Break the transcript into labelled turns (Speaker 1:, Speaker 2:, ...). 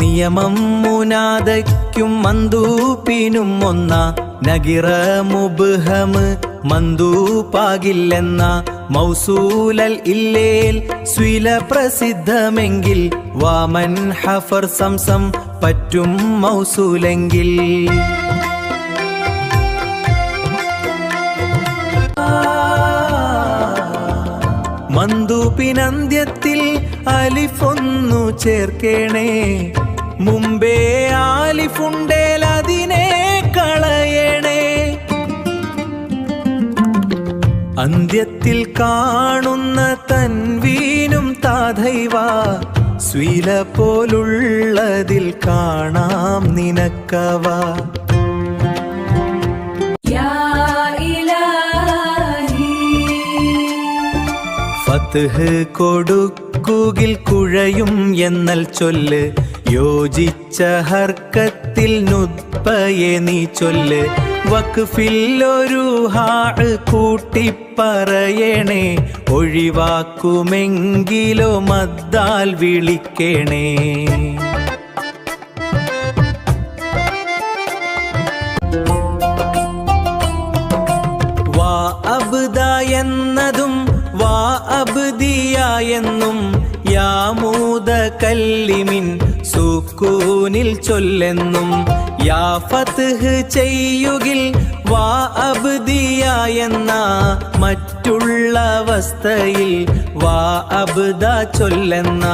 Speaker 1: നിയമം മുനാദയ്ക്കും മന്ദൂപ്പിനും ഒന്ന നഗിറ മുബ്ഹമ് മന്ദൂപ്പാകില്ലെന്ന മൗസൂലൽ ഇല്ലേൽ സ്വില പ്രസിദ്ധമെങ്കിൽ വാമൻ ഹഫർ സംസം പറ്റും മൗസൂലെങ്കിൽ. മന്ദൂപ്പിനന്ത്യത്തിൽ അലിഫൊന്നു ചേർക്കേണേ, മുമ്പേ ആലിഫുണ്ടേൽ അതിനെ കളയണേ. അന്ത്യത്തിൽ കാണുന്ന തൻവീനും താധൈവ സ്വീല പോലുള്ളതിൽ കാണാം നിനക്കവ. ഫത്ഹ് കൊടുക്കുകിൽ കുഴയും എന്നൽ ചൊല്ല്, യോജിച്ച ഹർക്കത്തിൽ നുത്പയെ നീ ചൊല്ല്. വഖഫിൽ ഒരു ഹാ കൂട്ടിപ്പറയണേ, ഒഴിവാക്കുമെങ്കിലോ മദ്ദാൽ വിളിക്കണേ. വാ അബ്ദ എന്നതും വാ അബ്ദിയ എന്നും യാമൂദ കല്ലിമിൻ സുക്കൂനിൽ ചൊല്ലെന്നും. യാ ഫത്ഹ് ചെയ്യുകിൽ വാ അബ്ദിയ എന്ന മറ്റുള്ള അവസ്ഥയിൽ വാ അബ്ദ ചൊല്ലെന്ന.